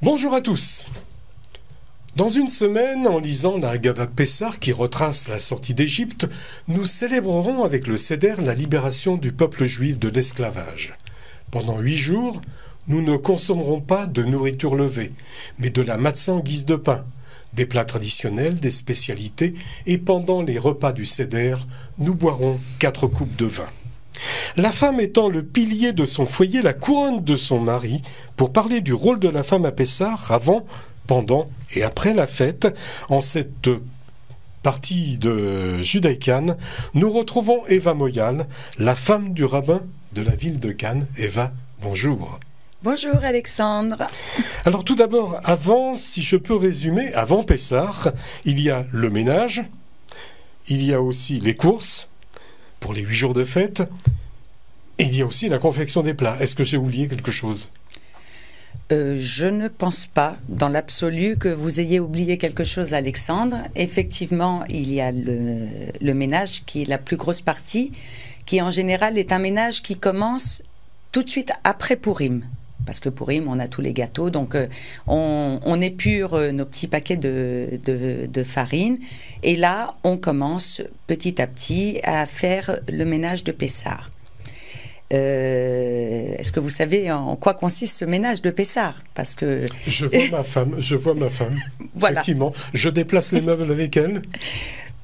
Bonjour à tous. Dans une semaine, en lisant la Haggadah de Pessah qui retrace la sortie d'Égypte, nous célébrerons avec le Seder la libération du peuple juif de l'esclavage. Pendant 8 jours, nous ne consommerons pas de nourriture levée, mais de la matzah en guise de pain, des plats traditionnels, des spécialités, et pendant les repas du Seder, nous boirons 4 coupes de vin. La femme étant le pilier de son foyer, la couronne de son mari, pour parler du rôle de la femme à Pessah, avant, pendant et après la fête, en cette partie de Judaï-Cannes, nous retrouvons Eva Moyal, la femme du rabbin de la ville de Cannes. Eva, bonjour. Bonjour Alexandre. Alors tout d'abord, si je peux résumer, avant Pessah, il y a le ménage, il y a aussi les courses, pour les 8 jours de fête, et il y a aussi la confection des plats. Est-ce que j'ai oublié quelque chose ? Je ne pense pas, dans l'absolu, que vous ayez oublié quelque chose, Alexandre. Effectivement, il y a le ménage qui est la plus grosse partie, qui en général est un ménage qui commence tout de suite après Pourim. Parce que Pourim, on a tous les gâteaux, donc on épure nos petits paquets de farine. Et là, on commence petit à petit à faire le ménage de Pessah. Est-ce que vous savez en quoi consiste ce ménage de Pessah? Parce que je vois ma femme. Voilà. Effectivement, je déplace les meubles avec elle.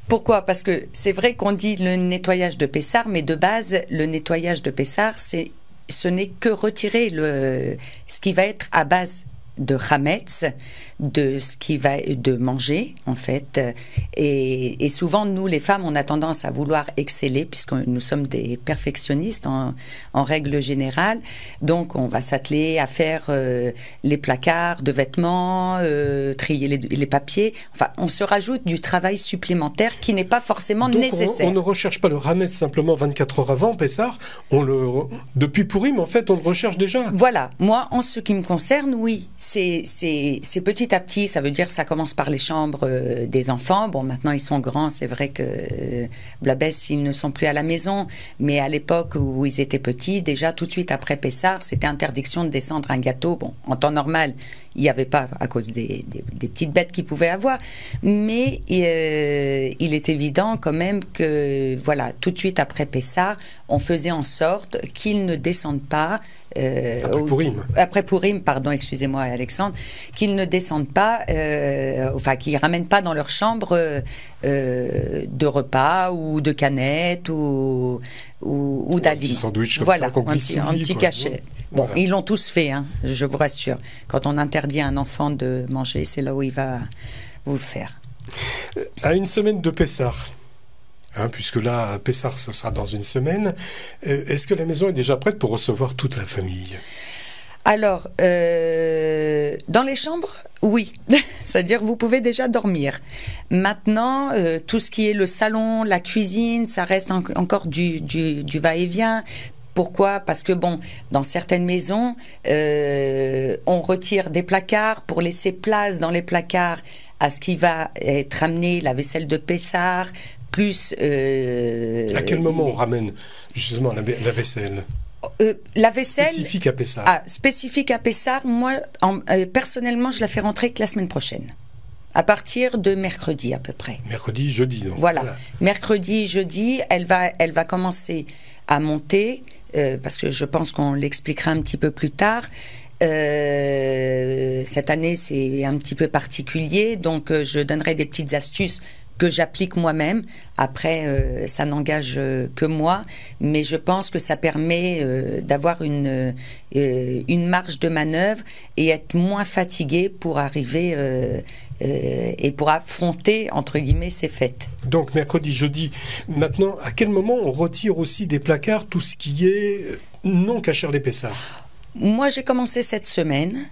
Pourquoi? Parce que c'est vrai qu'on dit le nettoyage de Pessah, mais de base, le nettoyage de Pessah, ce n'est que retirer ce qui va être à base de chametz, de ce qui va de manger en fait, et souvent nous les femmes on a tendance à vouloir exceller puisque nous sommes des perfectionnistes en règle générale, donc on va s'atteler à faire les placards de vêtements, trier les papiers, enfin on se rajoute du travail supplémentaire qui n'est pas forcément donc nécessaire. On ne recherche pas le chametz simplement 24 heures avant Pessah, depuis Pourim en fait on le recherche déjà. Voilà, moi en ce qui me concerne, oui. C'est petit à petit, ça veut dire ça commence par les chambres des enfants. Bon, maintenant ils sont grands, c'est vrai que Blabès, ils ne sont plus à la maison, mais à l'époque où ils étaient petits, déjà tout de suite après Pessah, c'était interdiction de descendre un gâteau. Bon, en temps normal, il n'y avait pas à cause des petites bêtes qu'ils pouvaient avoir, mais il est évident quand même que, voilà, tout de suite après Pessah, on faisait en sorte qu'ils ne descendent pas après Pourim, pardon, excusez-moi Alexandre, qu'ils ne descendent pas, qu'ils ramènent pas dans leur chambre de repas ou de canettes ou d'aliments. Sandwich comme voilà, ça, un petit cachet. Bon, voilà. Ils l'ont tous fait, hein, je vous rassure. Quand on interdit à un enfant de manger, c'est là où il va vous le faire. À une semaine de Pessah, puisque là, Pessah, ça sera dans une semaine, est-ce que la maison est déjà prête pour recevoir toute la famille ? Alors, dans les chambres, oui. C'est-à-dire, vous pouvez déjà dormir. Maintenant, tout ce qui est le salon, la cuisine, ça reste encore du va-et-vient. Pourquoi? Parce que bon, dans certaines maisons, on retire des placards pour laisser place dans les placards à ce qui va être amené, la vaisselle de Pessah, plus... à quel moment on ramène justement la vaisselle? La vaisselle... Spécifique à Pessah. Spécifique à Pessah, moi, personnellement, je la fais rentrer que la semaine prochaine. À partir de mercredi à peu près. Mercredi, jeudi, donc. Voilà. Mercredi, jeudi, elle va commencer à monter, parce que je pense qu'on l'expliquera un petit peu plus tard. Cette année, c'est un petit peu particulier, donc je donnerai des petites astuces que j'applique moi-même. Après, ça n'engage que moi, mais je pense que ça permet d'avoir une marge de manœuvre et être moins fatigué pour arriver et pour affronter, entre guillemets, ces fêtes. Donc, mercredi, jeudi. Maintenant, à quel moment on retire aussi des placards tout ce qui est non cachère les Pessah? Moi, j'ai commencé cette semaine.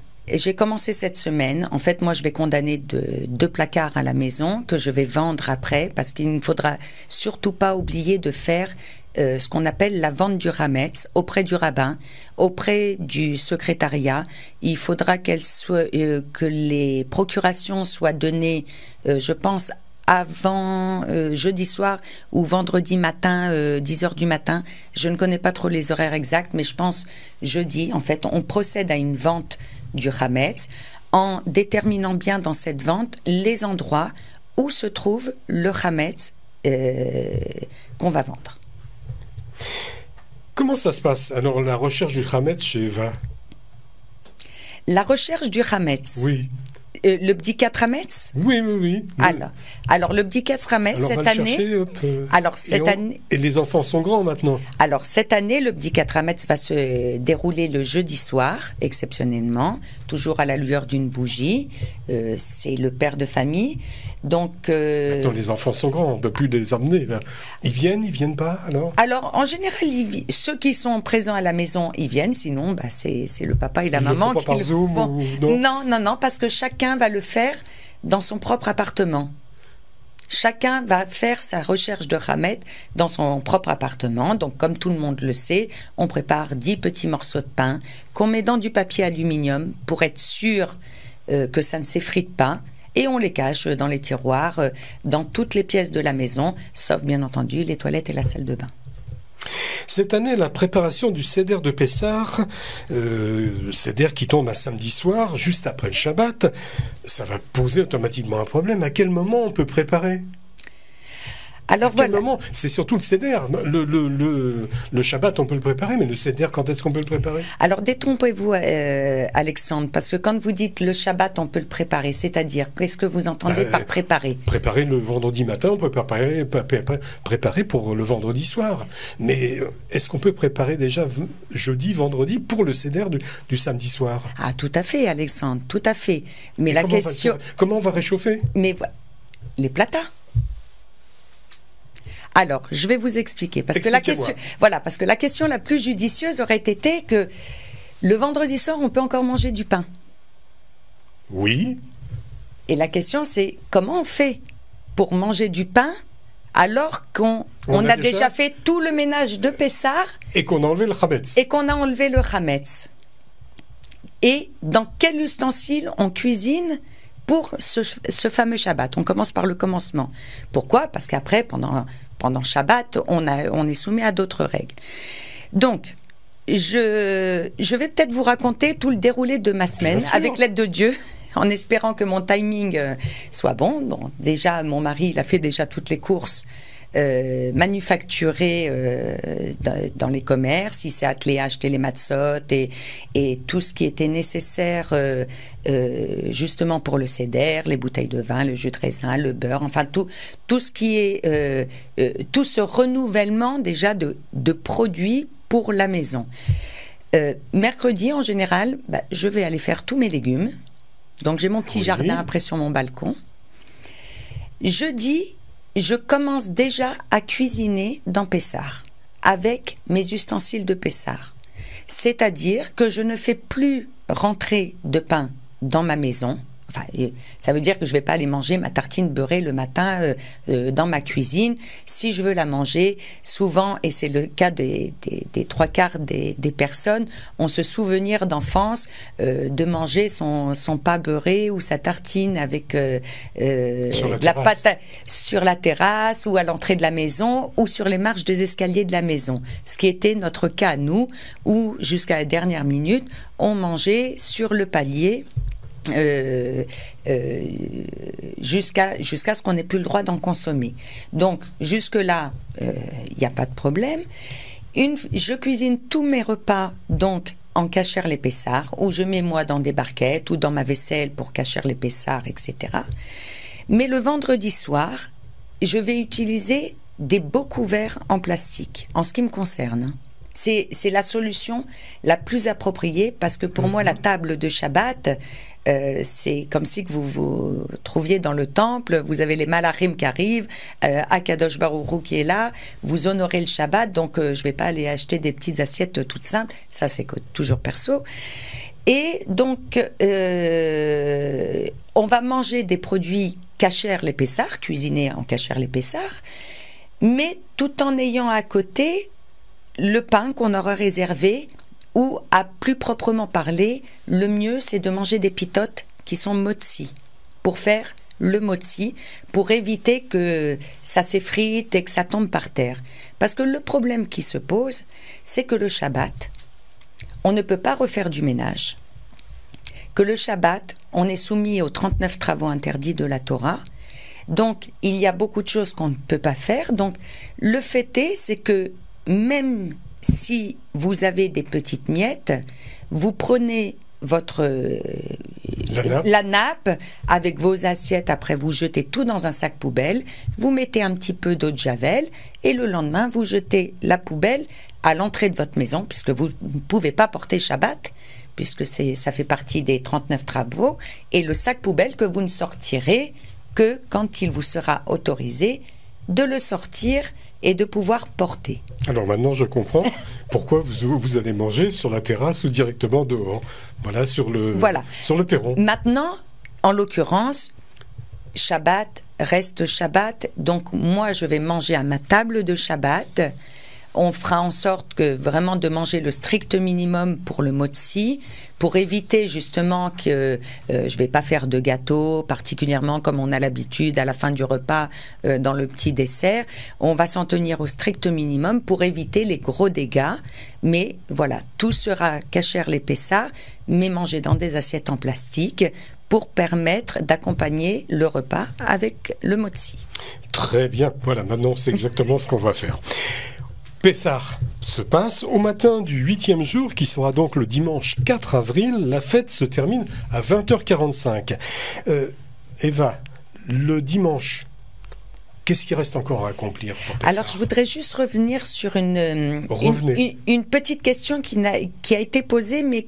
En fait, moi, je vais condamner deux placards à la maison que je vais vendre après, parce qu'il ne faudra surtout pas oublier de faire ce qu'on appelle la vente du Hametz auprès du rabbin, auprès du secrétariat. Il faudra que les procurations soient données, je pense, avant jeudi soir ou vendredi matin, 10h du matin. Je ne connais pas trop les horaires exacts, mais je pense jeudi. En fait, on procède à une vente du Hametz. en déterminant bien dans cette vente les endroits où se trouve le chametz qu'on va vendre. Comment ça se passe? Alors, la recherche du chametz chez Eva? La recherche du chametz. Oui. Le bdikat chametz. Oui. Alors le bdikat chametz cette année. Et les enfants sont grands maintenant. Alors cette année, le bdikat chametz va se dérouler le jeudi soir, exceptionnellement, toujours à la lueur d'une bougie. C'est le père de famille. Donc maintenant, les enfants sont grands, on ne peut plus les emmener là. Ils viennent pas alors? Alors en général, ceux qui sont présents à la maison, ils viennent. Sinon, c'est le papa et la maman qui le font par Zoom Non, parce que chacun va le faire dans son propre appartement. Chacun va faire sa recherche de chametz dans son propre appartement. Donc, comme tout le monde le sait, on prépare 10 petits morceaux de pain qu'on met dans du papier aluminium pour être sûr que ça ne s'effrite pas. Et on les cache dans les tiroirs, dans toutes les pièces de la maison, sauf bien entendu les toilettes et la salle de bain. Cette année, la préparation du Seder de Pessah, Seder qui tombe un samedi soir, juste après le Shabbat, ça va poser automatiquement un problème. À quel moment on peut préparer? Alors à quel moment? C'est surtout le Seder. Le Shabbat, on peut le préparer, mais le Seder, quand est-ce qu'on peut le préparer? Alors, détrompez-vous, Alexandre, parce que quand vous dites le Shabbat, on peut le préparer, c'est-à-dire, qu'est-ce que vous entendez par préparer? Préparer le vendredi matin, on peut préparer pour le vendredi soir. Mais est-ce qu'on peut préparer déjà jeudi, vendredi, pour le Seder du samedi soir? Ah, tout à fait, Alexandre, tout à fait. Mais la question... Comment on va réchauffer? Mais les platas. Alors, je vais vous expliquer, parce que la question la plus judicieuse aurait été que le vendredi soir, on peut encore manger du pain. Oui. Et la question, c'est comment on fait pour manger du pain alors qu'on a déjà fait tout le ménage de Pessah et qu'on a enlevé le chametz. Et dans quel ustensile on cuisine pour ce fameux Shabbat? On commence par le commencement. Pourquoi? Parce qu'après, pendant Shabbat, on est soumis à d'autres règles. Donc, je vais peut-être vous raconter tout le déroulé de ma semaine, avec l'aide de Dieu, en espérant que mon timing soit bon. Bon, déjà, mon mari, il a fait déjà toutes les courses manufacturées dans les commerces. Il s'est attelé à acheter les matzot et tout ce qui était nécessaire justement pour le Seder, les bouteilles de vin, le jus de raisin, le beurre, enfin tout ce qui est tout ce renouvellement déjà de produits pour la maison. Mercredi, en général, je vais aller faire tous mes légumes. Donc j'ai mon petit jardin après sur mon balcon. Jeudi, je commence déjà à cuisiner dans Pessah avec mes ustensiles de Pessah. C'est-à-dire que je ne fais plus rentrer de pain dans ma maison. Enfin, ça veut dire que je ne vais pas aller manger ma tartine beurrée le matin dans ma cuisine. Si je veux la manger, souvent, et c'est le cas des 3/4 des personnes, ont ce souvenir d'enfance de manger son pain beurré ou sa tartine avec de la pâte sur la terrasse ou à l'entrée de la maison ou sur les marches des escaliers de la maison. Ce qui était notre cas à nous, où jusqu'à la dernière minute, on mangeait sur le palier jusqu'à ce qu'on n'ait plus le droit d'en consommer. Donc, jusque-là, il n'y a pas de problème. Je cuisine tous mes repas, donc, en kasher les Pessah, où je mets moi dans des barquettes ou dans ma vaisselle pour kasher les Pessah, etc. Mais le vendredi soir, je vais utiliser des beaux couverts en plastique, en ce qui me concerne. C'est la solution la plus appropriée parce que pour moi, la table de Shabbat, c'est comme si que vous vous trouviez dans le temple, vous avez les malachim qui arrivent, Akadosh Baruch Hu qui est là, vous honorez le Shabbat, donc je ne vais pas aller acheter des petites assiettes toutes simples, ça c'est toujours perso. Et donc, on va manger des produits kasher les Pessah, cuisinés en kasher les Pessah, mais tout en ayant à côté le pain qu'on aura réservé, ou à plus proprement parler, le mieux c'est de manger des pitotes qui sont motzi, pour faire le motzi, pour éviter que ça s'effrite et que ça tombe par terre. Parce que le problème qui se pose, c'est que le Shabbat, on ne peut pas refaire du ménage, que le Shabbat, on est soumis aux 39 travaux interdits de la Torah. Donc, il y a beaucoup de choses qu'on ne peut pas faire. Donc, le fait est, c'est que même si vous avez des petites miettes, vous prenez la nappe avec vos assiettes, après vous jetez tout dans un sac poubelle, vous mettez un petit peu d'eau de javel et le lendemain, vous jetez la poubelle à l'entrée de votre maison, puisque vous ne pouvez pas porter Shabbat, puisque ça fait partie des 39 travaux, et le sac poubelle que vous ne sortirez que quand il vous sera autorisé de le sortir et de pouvoir porter. Alors maintenant, je comprends pourquoi vous allez manger sur la terrasse ou directement dehors. Voilà, sur le perron. Maintenant, en l'occurrence, Shabbat reste Shabbat. Donc moi, je vais manger à ma table de Shabbat. On fera en sorte que vraiment de manger le strict minimum pour le motzi, pour éviter justement que je ne vais pas faire de gâteau, particulièrement comme on a l'habitude à la fin du repas dans le petit dessert. On va s'en tenir au strict minimum pour éviter les gros dégâts. Mais voilà, tout sera kasher les Pessah, mais mangé dans des assiettes en plastique pour permettre d'accompagner le repas avec le motzi. Très bien, voilà, maintenant c'est exactement ce qu'on va faire. Pessah se passe au matin du 8e jour, qui sera donc le dimanche 4 avril. La fête se termine à 20h45. Eva, le dimanche, qu'est-ce qui reste encore à accomplir pour Pessah ? Alors, je voudrais juste revenir sur une petite question qui a été posée, mais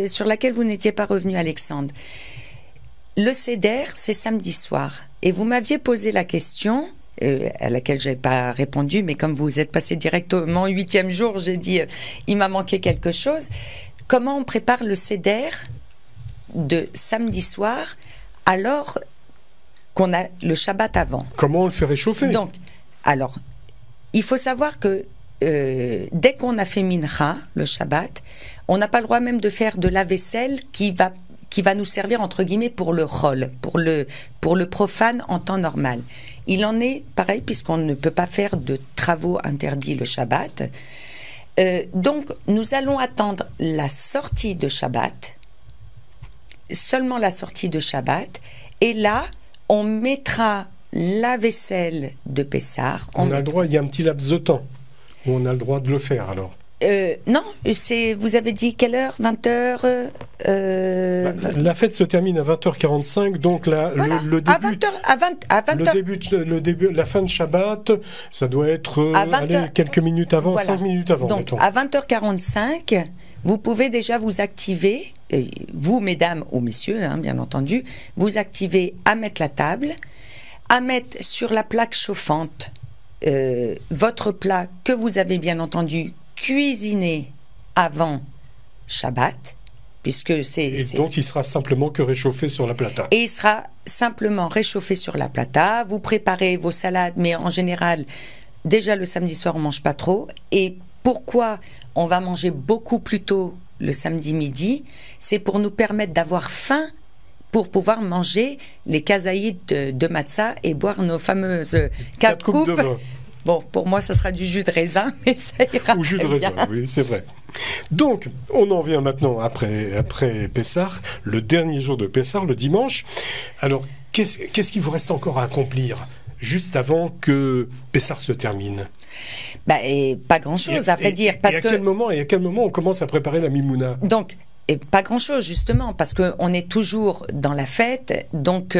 sur laquelle vous n'étiez pas revenu, Alexandre. Le Seder, c'est samedi soir. Et vous m'aviez posé la question... à laquelle je n'ai pas répondu, mais comme vous êtes passé directement au 8e jour, j'ai dit il m'a manqué quelque chose. Comment on prépare le Seder de samedi soir alors qu'on a le Shabbat avant? Comment on le fait réchauffer? Donc, alors, il faut savoir que dès qu'on a fait Mincha, le Shabbat, on n'a pas le droit même de faire de la vaisselle qui va nous servir entre guillemets pour le chol, pour le profane en temps normal. Il en est pareil puisqu'on ne peut pas faire de travaux interdits le Shabbat. Donc nous allons attendre la sortie de Shabbat, seulement la sortie de Shabbat, et là on mettra la vaisselle de Pessah. On a le droit, il y a un petit laps de temps où on a le droit de le faire alors. Non, vous avez dit quelle heure? 20h La fête se termine à 20h45, donc le début, la fin de Shabbat, ça doit être quelques minutes avant, voilà. 5 minutes avant. Donc mettons. À 20h45, vous pouvez déjà vous activer, vous mesdames ou messieurs, bien entendu, vous activez à mettre la table, à mettre sur la plaque chauffante votre plat que vous avez bien entendu cuisiner avant Shabbat, puisque donc il sera simplement que réchauffé sur la plata. Et il sera simplement réchauffé sur la plata. Vous préparez vos salades, mais en général, déjà le samedi soir, on ne mange pas trop. Et pourquoi on va manger beaucoup plus tôt le samedi midi? C'est pour nous permettre d'avoir faim pour pouvoir manger les kazaïd de matzah et boire nos fameuses 4 coupes de vin. Bon, pour moi, ça sera du jus de raisin, mais ça ira. Ou jus de raisin, oui, c'est vrai. Donc, on en vient maintenant après Pessah, le dernier jour de Pessah, le dimanche. Alors, qu'est-ce qu'il vous reste encore à accomplir juste avant que Pessah se termine? Pas grand-chose, à vrai dire. Et à quel moment on commence à préparer la mimouna? Donc, et pas grand-chose, justement, parce qu'on est toujours dans la fête. Donc,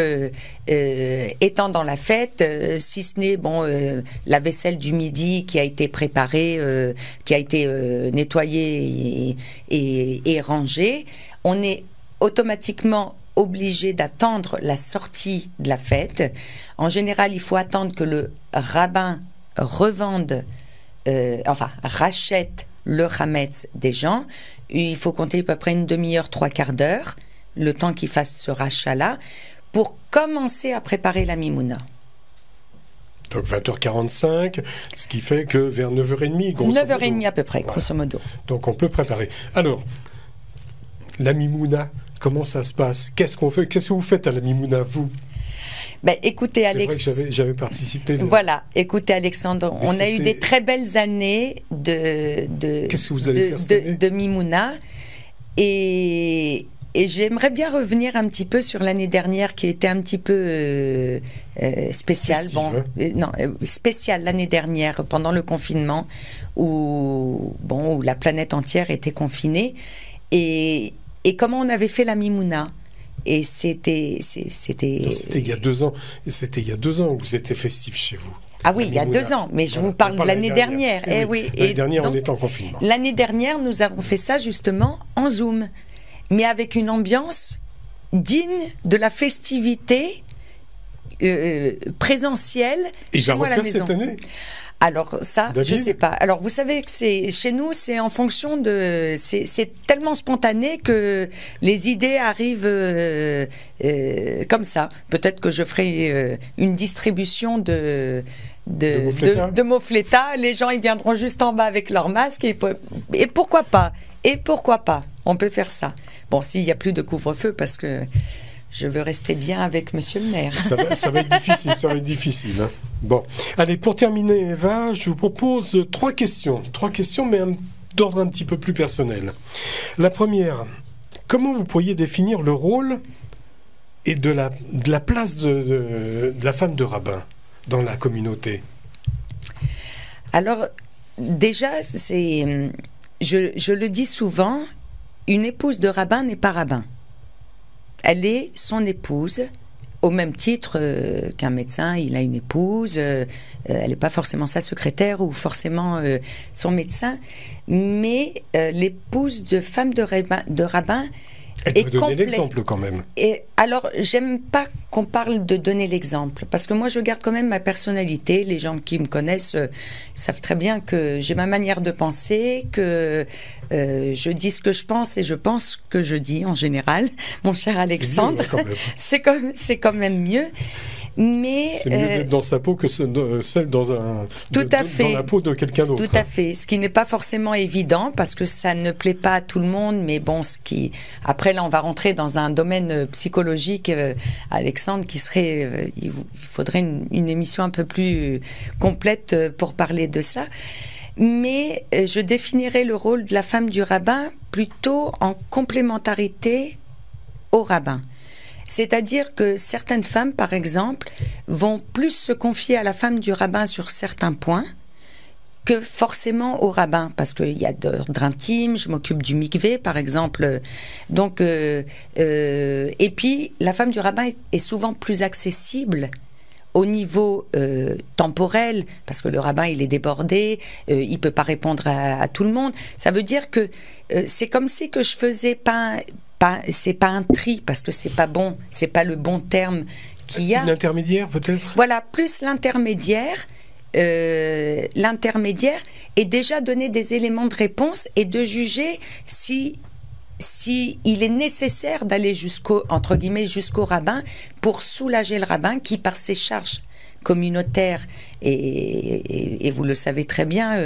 étant dans la fête, si ce n'est la vaisselle du midi qui a été préparée, qui a été nettoyée et rangée, on est automatiquement obligé d'attendre la sortie de la fête. En général, il faut attendre que le rabbin rachète le chametz des gens. Il faut compter à peu près une demi-heure, 3/4 d'heure, le temps qu'il fasse ce rachat-là, pour commencer à préparer la mimouna. Donc 20h45, ce qui fait que vers 9h30, 9h30 à peu près, grosso modo. Donc on peut préparer. Alors, la mimouna, comment ça se passe? Qu'est-ce qu'on fait? Qu'est-ce que vous faites à la mimouna, vous? Écoutez, Alex. C'est vrai que j'avais participé. Voilà, écoutez, Alexandre, on a eu des très belles années de Qu'est-ce que vous allez faire cette année? de Mimouna. Et Et j'aimerais bien revenir un petit peu sur l'année dernière qui était un petit peu spéciale. Festive, bon, hein. non, spéciale l'année dernière pendant le confinement où la planète entière était confinée. Et comment on avait fait la Mimouna. Et c'était il y a 2 ans. C'était il y a 2 ans que c'était festif chez vous. Ah oui, il y a 2 ans, mais je vous parle de l'année dernière. Eh oui, l'année dernière, donc, on est en confinement. L'année dernière, nous avons fait ça justement en Zoom, mais avec une ambiance digne de la festivité présentielle chez moi à la maison. Cette année ? Alors ça, David ? je sais pas. Alors vous savez que chez nous, c'est en fonction de, c'est tellement spontané que les idées arrivent comme ça. Peut-être que je ferai une distribution de mofleta. Les gens ils viendront juste en bas avec leur masque et pourquoi pas. Et pourquoi pas. On peut faire ça. Bon, s'il y a plus de couvre-feu parce que je veux rester bien avec Monsieur le maire. Ça va être difficile. Hein. Bon, allez, pour terminer, Eva, je vous propose 3 questions. 3 questions, mais d'ordre un petit peu plus personnel. La première, comment vous pourriez définir le rôle et de la place de la femme de rabbin dans la communauté ? Alors, déjà, je le dis souvent, une épouse de rabbin n'est pas rabbin. Elle est son épouse, au même titre qu'un médecin, il a une épouse, elle n'est pas forcément sa secrétaire ou forcément son médecin, mais l'épouse de femme de rabbin elle doit donner l'exemple quand même. Et alors, j'aime pas qu'on parle de donner l'exemple, parce que moi, je garde quand même ma personnalité. Les gens qui me connaissent savent très bien que j'ai ma manière de penser, que je dis ce que je pense et je pense ce que je dis en général. Mon cher Alexandre, c'est quand même mieux. Mais c'est mieux d'être dans sa peau que celle dans la peau de quelqu'un d'autre. Tout à fait. Ce qui n'est pas forcément évident parce que ça ne plaît pas à tout le monde. Mais bon, après là, on va rentrer dans un domaine psychologique, Alexandre, qui serait, il faudrait une émission un peu plus complète pour parler de cela. Mais je définirais le rôle de la femme du rabbin plutôt en complémentarité au rabbin. C'est-à-dire que certaines femmes, par exemple, vont plus se confier à la femme du rabbin sur certains points que forcément au rabbin, parce qu'il y a d'ordre intime, je m'occupe du mikvé, par exemple. Donc, et puis, la femme du rabbin est souvent plus accessible au niveau temporel, parce que le rabbin, il est débordé, il ne peut pas répondre à tout le monde. Ça veut dire que c'est comme si que je faisais c'est pas un tri parce que c'est pas bon, c'est pas le bon terme qu'il y a. L'intermédiaire peut-être. Voilà, plus l'intermédiaire et déjà donner des éléments de réponse et de juger si il est nécessaire d'aller jusqu'au rabbin pour soulager le rabbin qui par ses charges communautaires et vous le savez très bien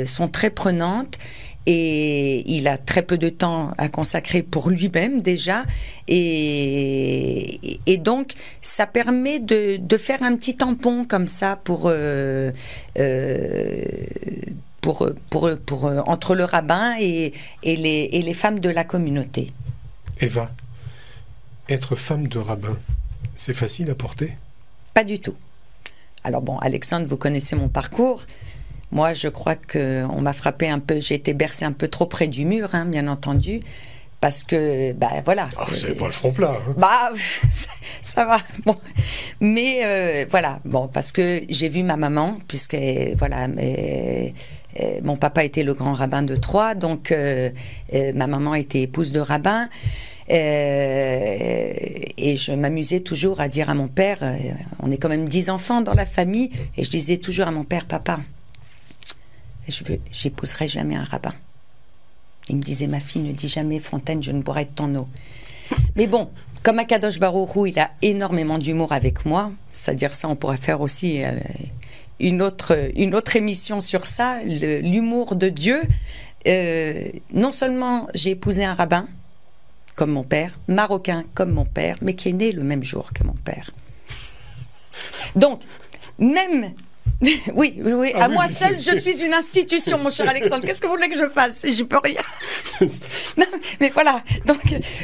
sont très prenantes. Et il a très peu de temps à consacrer pour lui-même déjà. Et donc, ça permet de faire un petit tampon comme ça entre le rabbin et les femmes de la communauté. Eva, être femme de rabbin, c'est facile à porter ? Pas du tout. Alors bon, Alexandre, vous connaissez mon parcours. Moi, je crois qu'on m'a frappé un peu, j'ai été bercée un peu trop près du mur, hein, bien entendu, parce que, voilà. Ah, vous n'avez pas le front plat. Hein. Ça va. Bon. Mais voilà, parce que j'ai vu ma maman, puisque, mon papa était le grand rabbin de Troyes, donc ma maman était épouse de rabbin. Et je m'amusais toujours à dire à mon père, on est quand même 10 enfants dans la famille, et je disais toujours à mon père, papa, j'épouserai jamais un rabbin. Il me disait, ma fille, ne dis jamais, Fontaine, je ne boirai de ton eau. Mais bon, comme Akadosh Baruch Hu, il a énormément d'humour avec moi, c'est-à-dire ça, on pourrait faire aussi une autre émission sur ça, l'humour de Dieu. Non seulement j'ai épousé un rabbin, comme mon père, marocain comme mon père, mais qui est né le même jour que mon père. Donc, même Oui, oui. Ah À oui, moi mais seule, c'est- je suis une institution, mon cher Alexandre. Qu'est-ce que vous voulez que je fasse? J'y peux rien. Non, mais voilà. Donc,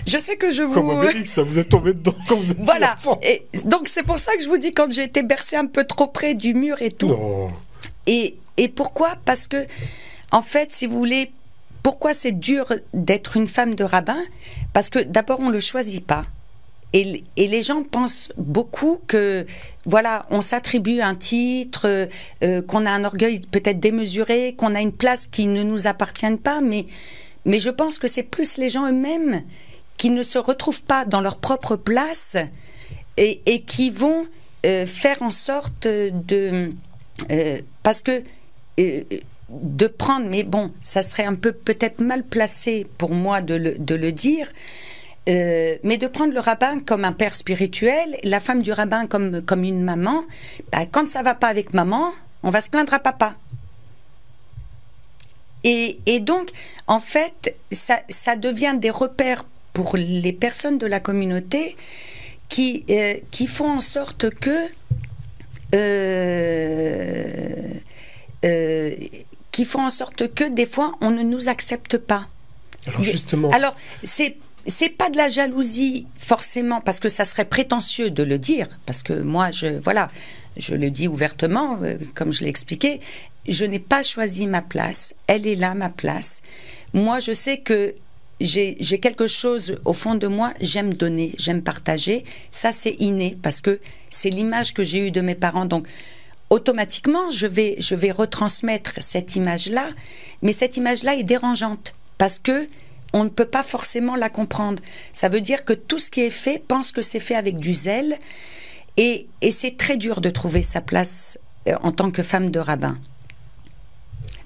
je sais que je Comme vous. Obélix, ça vous êtes tombé dedans quand vous étiez Voilà. enfant. Et donc, c'est pour ça que je vous dis, quand j'ai été bercée un peu trop près du mur et tout. Non. Et pourquoi? Parce que, en fait, si vous voulez, pourquoi c'est dur d'être une femme de rabbin? Parce que d'abord, on ne le choisit pas. Et les gens pensent beaucoup que, voilà, on s'attribue un titre, qu'on a un orgueil peut-être démesuré, qu'on a une place qui ne nous appartient pas, mais je pense que c'est plus les gens eux-mêmes qui ne se retrouvent pas dans leur propre place et qui vont faire en sorte de... parce que... de prendre, mais bon, ça serait un peu peut-être mal placé pour moi de le dire, mais de prendre le rabbin comme un père spirituel, la femme du rabbin comme une maman, bah, quand ça va pas avec maman, on va se plaindre à papa. Et donc, en fait, ça devient des repères pour les personnes de la communauté qui font en sorte que qui font en sorte que des fois on ne nous accepte pas. Alors justement. Alors c'est pas de la jalousie forcément, parce que ça serait prétentieux de le dire, parce que moi je le dis ouvertement, comme je l'ai expliqué, je n'ai pas choisi ma place, elle est là ma place. Moi je sais que j'ai quelque chose au fond de moi, j'aime donner, j'aime partager, ça c'est inné parce que c'est l'image que j'ai eue de mes parents, donc automatiquement, je vais retransmettre cette image-là, mais cette image-là est dérangeante parce que on ne peut pas forcément la comprendre. Ça veut dire que tout ce qui est fait pense que c'est fait avec du zèle, et c'est très dur de trouver sa place en tant que femme de rabbin.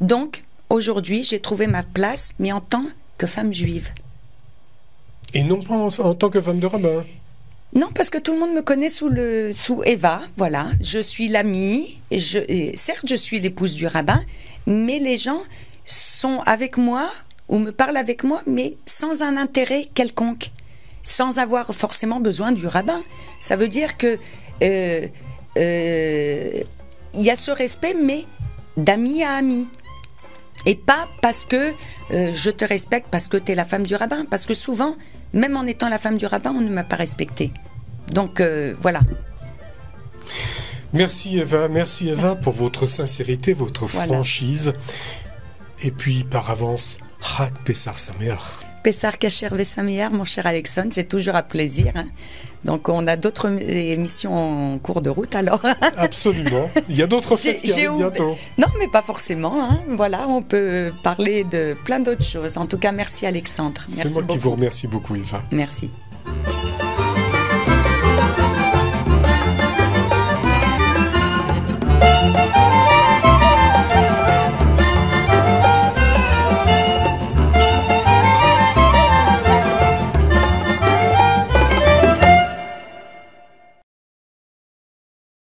Donc, aujourd'hui, j'ai trouvé ma place, mais en tant que femme juive. Et non pas en tant que femme de rabbin. Non, parce que tout le monde me connaît sous Eva, voilà. Je suis l'amie, certes je suis l'épouse du rabbin, mais les gens sont avec moi ou me parlent avec moi, mais sans un intérêt quelconque, sans avoir forcément besoin du rabbin. Ça veut dire que il y a ce respect, mais d'ami à ami. Et pas parce que je te respecte parce que tu es la femme du rabbin, parce que souvent, même en étant la femme du rabbin, on ne m'a pas respectée. Donc voilà. Merci Eva pour votre sincérité, votre franchise. Et puis par avance, Chag Pessar Sameach. Pessar Kacher Vesameach, mon cher Alexandre, c'est toujours un plaisir. Hein. Donc on a d'autres émissions en cours de route alors. Absolument. Il y a d'autres fêtes qui arrivent bientôt. Non, mais pas forcément. Hein. Voilà, on peut parler de plein d'autres choses. En tout cas, merci Alexandre. C'est moi qui vous remercie beaucoup, Eva. Merci.